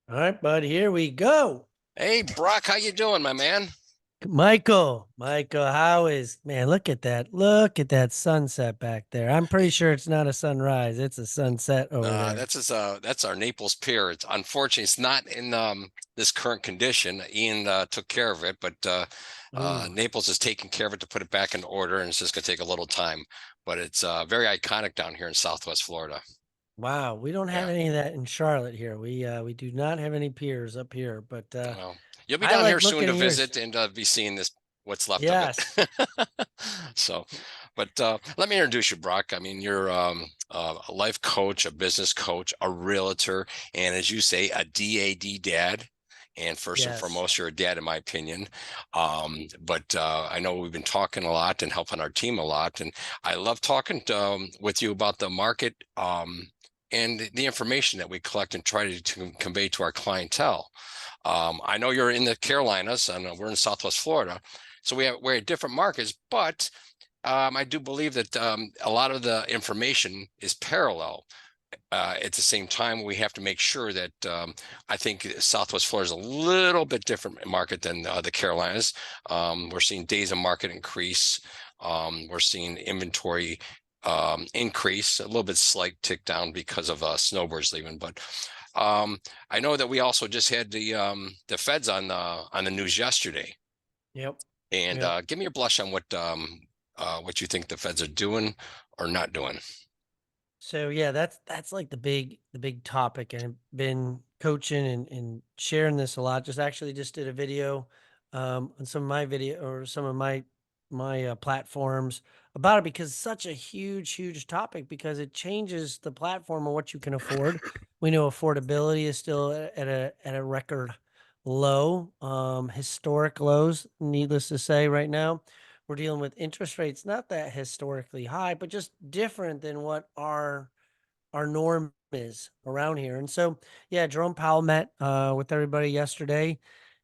All right, bud, here we go. Hey, Brock, how you doing, my man? Michael, how is man? Look at that. Look at that sunset back there. I'm pretty sure it's not a sunrise, it's a sunset over there. That's our Naples pier. It's unfortunately it's not in this current condition. Ian took care of it, but Ooh. Naples is taking care of it to put it back in order, and it's just gonna take a little time. But it's very iconic down here in Southwest Florida. Wow, we don't have Yeah. any of that in Charlotte here. We do not have any piers up here, but Well, you'll be I down here like soon looking to at yours. visit and be seeing this what's left of it. Yes. So, but let me introduce you, Brock. I mean, you're a life coach, a business coach, a realtor, and as you say, a DAD dad. And first and Yes. foremost, you're a dad, in my opinion. But I know we've been talking a lot and helping our team a lot, and I love talking with you about the market and the information that we collect and try to convey to our clientele. I know you're in the Carolinas, and we're in Southwest Florida, so we're at different markets, but I do believe that a lot of the information is parallel. At the same time, we have to make sure that I think Southwest Florida is a little bit different market than the Carolinas. We're seeing days of market increase. We're seeing inventory increase, a little bit slight tick down because of snowbirds leaving. But I know that we also just had the feds on the news yesterday. Yep. And Yep. give me your blush on what you think the feds are doing or not doing. So yeah, that's like the big topic, and I've been coaching and sharing this a lot. Just did a video on some of my video or some of my platforms about it because it's such a huge topic because it changes the platform and what you can afford. We know affordability is still at a record low, historic lows, needless to say, right now. We're dealing with interest rates not that historically high, but just different than what our norm is around here. And so, yeah, Jerome Powell met with everybody yesterday,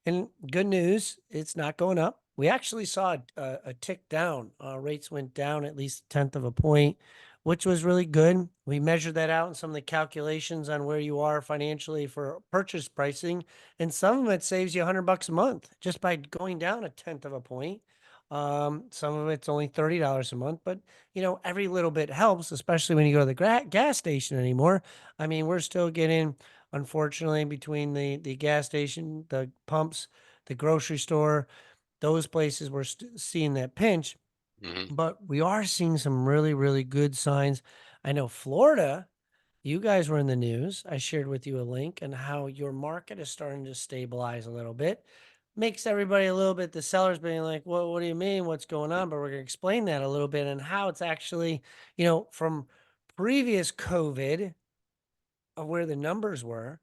and good news, it's not going up. We actually saw a tick down. Rates went down at least a tenth of a point, which was really good. We measured that out in some of the calculations on where you are financially for purchase pricing, and some of it saves you $100 a month just by going down a tenth of a point. Some of it's only $30 a month, but every little bit helps, especially when you go to the gas station anymore. I mean, we're still getting, unfortunately, between the gas station, the pumps, the grocery store, those places we're seeing that pinch, Hmm. but we are seeing some really good signs. I know Florida, you guys were in the news. I shared with you a link and how your market is starting to stabilize a little bit. Makes everybody a little bit, the sellers being like, well, what do you mean? What's going on? But we're going to explain that a little bit and how it's actually, from previous COVID of where the numbers were.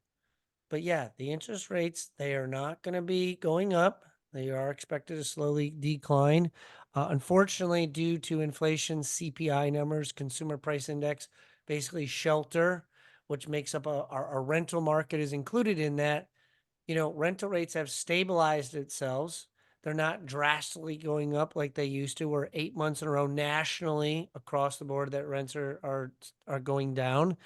But yeah, the interest rates, they are not going to be going up. They are expected to slowly decline. Unfortunately, due to inflation, CPI numbers, consumer price index, basically shelter, which makes up our rental market is included in that. Rental rates have stabilized themselves. They're not drastically going up like they used to. We're 8 months in a row nationally across the board that rents are going down.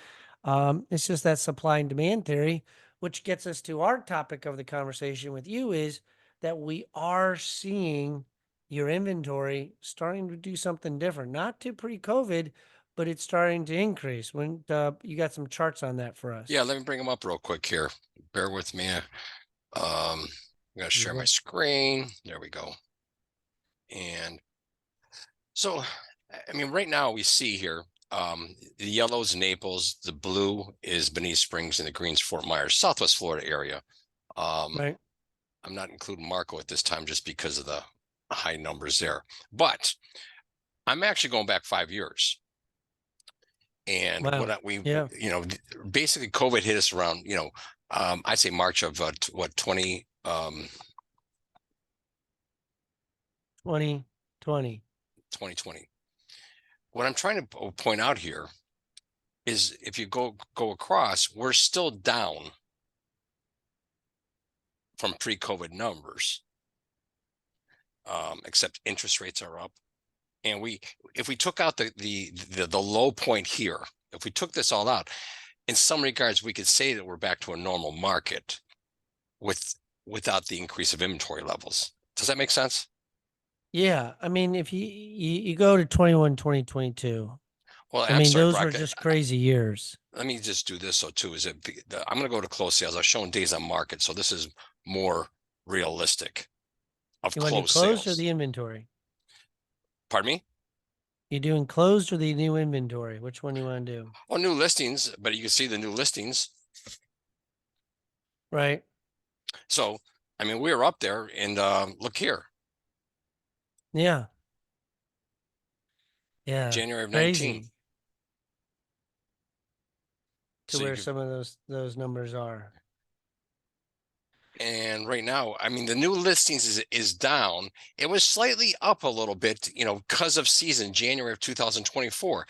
It's just that supply and demand theory, which gets us to our topic of the conversation with you is that we are seeing your inventory starting to do something different, not to pre-COVID, but it's starting to increase. When you got some charts on that for us. Yeah, let me bring them up real quick here. Bear with me. I'm gonna share my Mhm. screen. There we go. And so, I mean, right now we see here the yellow is Naples, the blue is Benice Springs, and the green's Fort Myers, Southwest Florida area. Um, Right. I'm not including Marco at this time just because of the high numbers there. But I'm actually going back 5 years. And Wow. Yeah. basically COVID hit us around, I'd say March of 2020. 2020. What I'm trying to point out here is if you go across, we're still down from pre-COVID numbers, except interest rates are up. And if we took out the low point here, if we took this all out, in some regards, we could say that we're back to a normal market. with without the increase of inventory levels. Does that make sense? Yeah. I mean, if you go to 21, 2022, Well, I I'm mean, sorry, those were Brock. just crazy years. Let me just do this so too. I'm going to go to close sales. I've shown days on market, so this is more realistic of You want to do closed closed or sales. the inventory? Pardon me? You doing closed or the new inventory? Which one you want to do? Well, new listings, but you can see the new listings. Right. So, I mean, we're up there, and look here, Yeah. Yeah. January of 19. Crazy to So you where could, some of those numbers are. and right now, I mean, the new listings is down. It was slightly up a little bit, because of season January of 2024.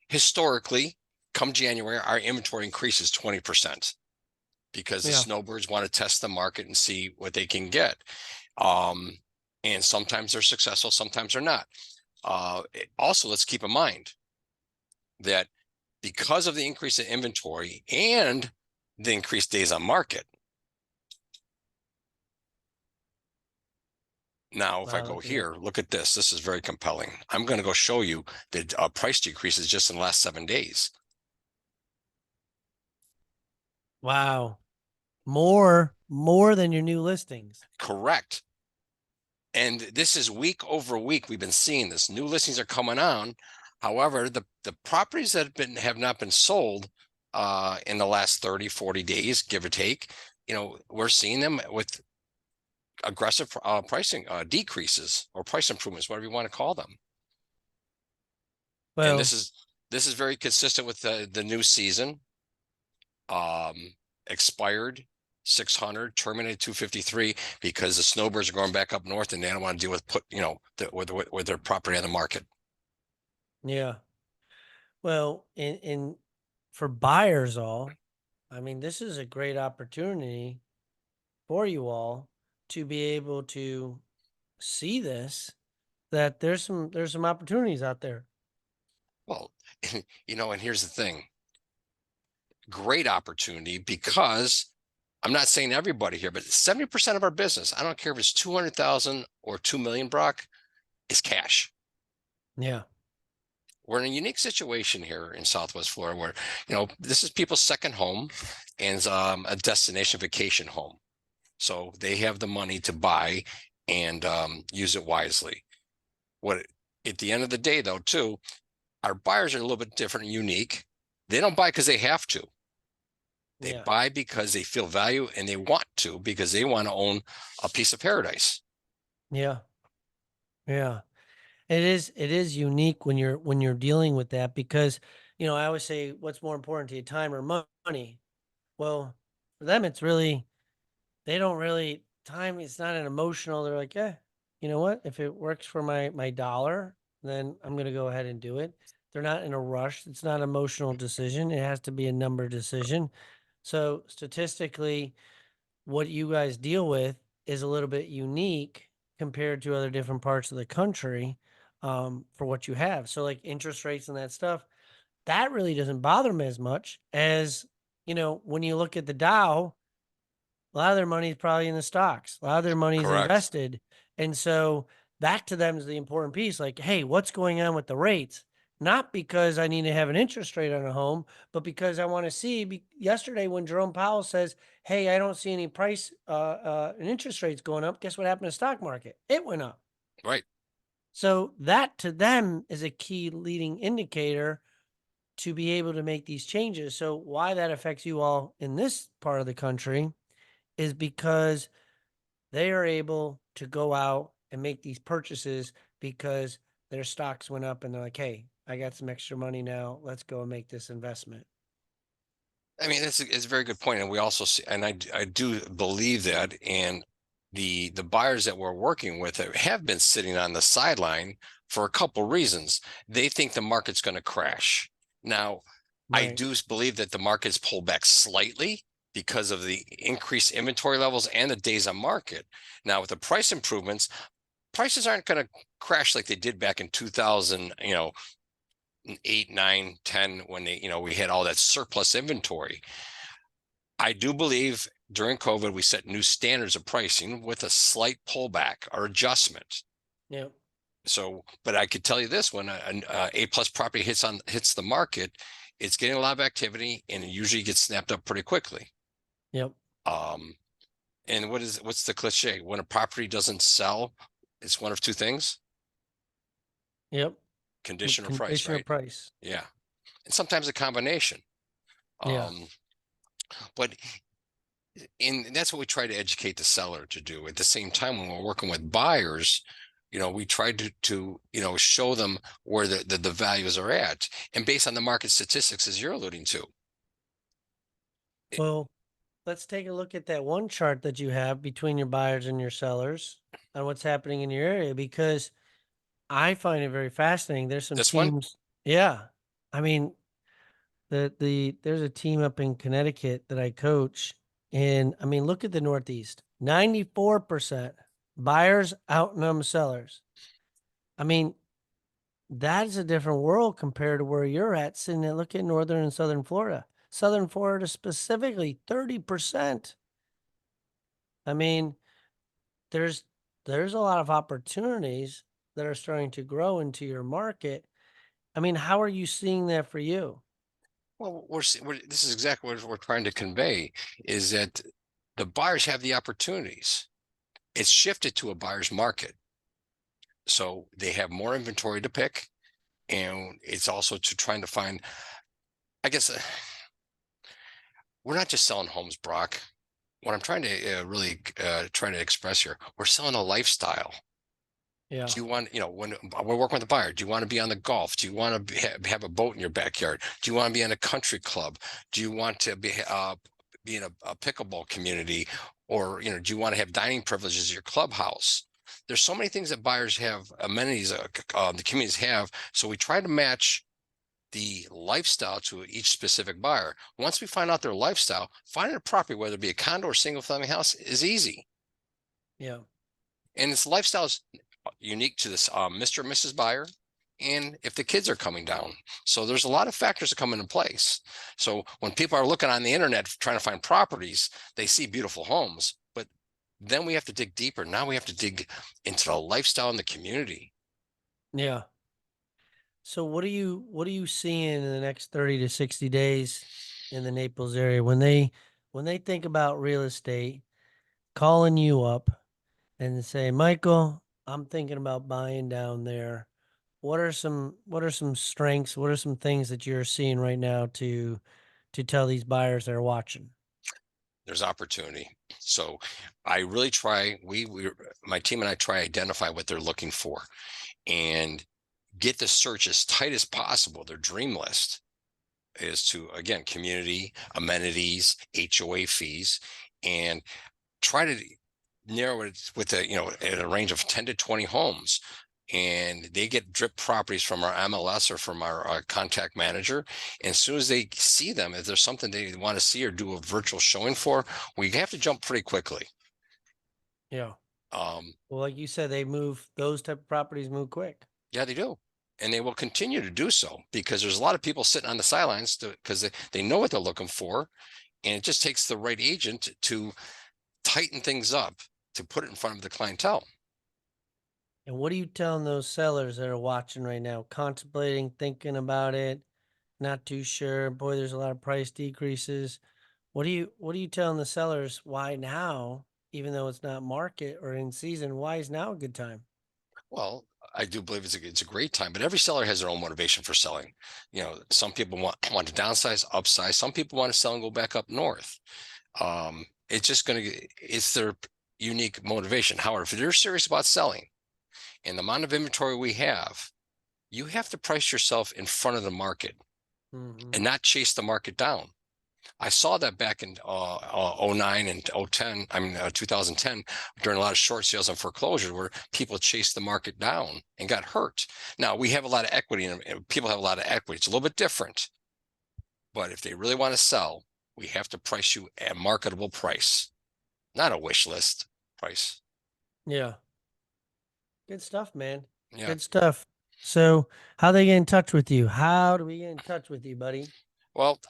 Historically, come January, our inventory increases 20% because the Yeah. snowbirds want to test the market and see what they can get. Um, and sometimes they're successful, sometimes they're not. Also, let's keep in mind that because of the increase in inventory and the increased days on market. Now, if I Wow. go Look at that. here, look at this. This is very compelling. I'm going to go show you the price decreases just in the last 7 days. Wow. More than your new listings. Correct. And this is week over week. We've been seeing this. New listings are coming on. However, the properties that have not been sold in the last 30, 40 days, give or take, we're seeing them with aggressive pricing decreases or price improvements, whatever you want to call them. And Well, this is very consistent with the new season. Expired 600, terminated 253 because the snowbirds are going back up north and they don't want to deal with with their property on the market. yeah. Well, in for buyers all, I mean, this is a great opportunity for you all to be able to see this, that there's some opportunities out there. Well, and here's the thing, great opportunity because I'm not saying everybody here, but 70% of our business, I don't care if it's 200,000 or 2 million, Brock, is cash. Yeah. We're in a unique situation here in Southwest Florida where, this is people's second home and a destination vacation home. So they have the money to buy and use it wisely. What At the end of the day, though, too, our buyers are a little bit different and unique. They don't buy because they have to. They Yeah. buy because they feel value and they want to because they want to own a piece of paradise. Yeah. Yeah. It is unique when you're dealing with that because, I always say what's more important to you, time or money? Well, for them it's really they don't really time, it's not an emotional, they're like, "Yeah, you know what? If it works for my dollar, then I'm going to go ahead and do it." They're not in a rush. It's not an emotional decision. It has to be a number decision. So, statistically, what you guys deal with is a little bit unique compared to other different parts of the country, for what you have. So, like interest rates and that stuff, that really doesn't bother me as much as, when you look at the Dow, a lot of their money is probably in the stocks. A lot of their money is Correct. invested. And so that to them is the important piece. Like, hey, what's going on with the rates? Not because I need to have an interest rate on a home, but because I want to see. Yesterday, when Jerome Powell says, "Hey, I don't see any price and interest rates going up," guess what happened to the stock market? It went up. Right. So that to them is a key leading indicator to be able to make these changes. So why that affects you all in this part of the country is because they are able to go out and make these purchases because their stocks went up and they're like, hey, I got some extra money now. Let's go and make this investment. I mean, it's a very good point, and we also see, and I do believe that, and the buyers that we're working with have been sitting on the sideline for a couple reasons. They think the market's going to crash. Now, I Right. do believe that the market's pulled back slightly because of the increased inventory levels and the days on market. Now, with the price improvements, prices aren't going to crash like they did back in 2000, 8, 9, 10, when we had all that surplus inventory. I do believe during COVID, we set new standards of pricing with a slight pullback or adjustment. Yep. So, but I could tell you this: when A plus property hits the market, it's getting a lot of activity, and it usually gets snapped up pretty quickly. Yep. Um, and what's the cliche? When a property doesn't sell, it's one of two things: Yep. condition or price, Condition or right? price. Yeah, and sometimes a combination. Yeah. Um, but and that's what we try to educate the seller to do. At the same time, when we're working with buyers, we try to show them where the values are at, and based on the market statistics, as you're alluding to. Well, let's take a look at that one chart that you have between your buyers and your sellers on what's happening in your area, because I find it very fascinating. There's some This one, teams. Yeah. I mean, there's a team up in Connecticut that I coach. And I mean, look at the Northeast. 94% buyers outnumber sellers. I mean, that is a different world compared to where you're at sitting at, look at northern and southern Florida. Southern Florida specifically, 30%. I mean, there's there's a lot of opportunities that are starting to grow into your market. I mean, how are you seeing that for you? well, this is exactly what we're trying to convey: is that the buyers have the opportunities. It's shifted to a buyer's market, so they have more inventory to pick, and it's also to trying to find. I guess we're not just selling homes, Brock. What I'm trying to really trying to express here, we're selling a lifestyle. Yeah. Do you want, when we're working with a buyer, do you want to be on the golf? Do you want to have a boat in your backyard? Do you want to be in a country club? Do you want to be in a pickleball community? Or, do you want to have dining privileges at your clubhouse? There's so many things that buyers have, amenities the communities have. So we try to match the lifestyle to each specific buyer. Once we find out their lifestyle, finding a property, whether it be a condo or single family house, is easy. Yeah. And this lifestyle is unique to this Mr. and Mrs. buyer. And if the kids are coming down. So there's a lot of factors that come into place. So when people are looking on the internet trying to find properties, they see beautiful homes, but then we have to dig deeper. Now we have to dig into the lifestyle in the community. Yeah. So what are you seeing in the next 30 to 60 days in the Naples area when they think about real estate, calling you up and say, "Michael, I'm thinking about buying down there." What are some strengths? What are some things that you're seeing right now to tell these buyers that are watching? There's opportunity. So I really try, my team and I try to identify what they're looking for and get the search as tight as possible, their dream list is to, again, community amenities, HOA fees, and try to narrow it with at a range of 10 to 20 homes. And they get drip properties from our MLS or from our contact manager. And as soon as they see them, if there's something they want to see or do a virtual showing for, we have to jump pretty quickly. Yeah. Um, Well, like you said, those type of properties move quick. yeah, they do. And they will continue to do so because there's a lot of people sitting on the sidelines because they know what they're looking for. And it just takes the right agent to tighten things up to put it in front of the clientele. And what are you telling those sellers that are watching right now, contemplating, thinking about it, not too sure? Boy, there's a lot of price decreases. What are you telling the sellers? Why now, even though it's not market or in season, why is now a good time? Well, I do believe it's a great time, but every seller has their own motivation for selling. Some people want to downsize, upsize. Some people want to sell and go back up north. It's their unique motivation. However, if you're serious about selling and the amount of inventory we have, you have to price yourself in front of the market Hmm. and not chase the market down. I saw that back in '09 and '10, 2010, during a lot of short sales and foreclosures where people chased the market down and got hurt. Now we have a lot of equity and people have a lot of equity. It's a little bit different, but if they really want to sell, we have to price you at a marketable price, not a wish list price. Yeah. Good stuff, man. Yeah. Good stuff. So how they get in touch with you? How do we get in touch with you, buddy? Well,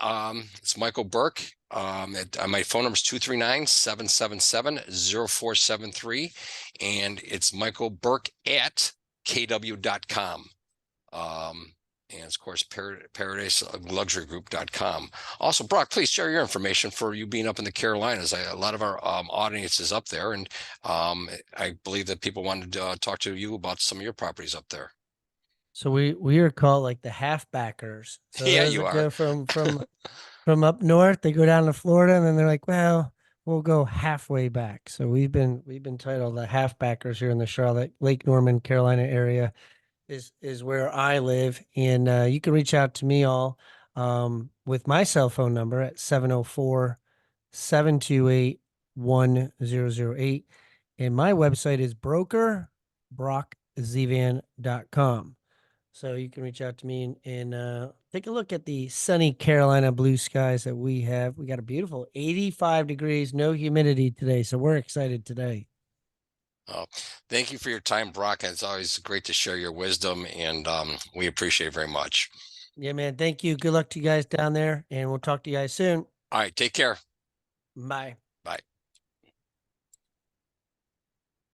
it's Michael Burke. My phone number is 239-777-0473. And it's Michael Burke at kw.com. And of course, ParadiseLuxuryGroup.com. Also, Brock, please share your information for you being up in the Carolinas. A lot of our audience is up there, and I believe that people wanted to talk to you about some of your properties up there. So we are called like the halfbackers. So Yeah, those you that are. go from up north, they go down to Florida, and then they're like, well, we'll go halfway back. So we've been titled the halfbackers here in the Charlotte, Lake Norman, Carolina area is where I live, and you can reach out to me all with my cell phone number at 704-728-1008, and my website is brockzvan.com. So you can reach out to me and take a look at the sunny Carolina blue skies that we have. We got a beautiful 85 degrees, no humidity today. So we're excited today. Uh, Thank you for your time, Brock. It's always great to share your wisdom, and we appreciate it very much. Yeah, man. Thank you. Good luck to you guys down there, and we'll talk to you guys soon. All right, take care. Bye.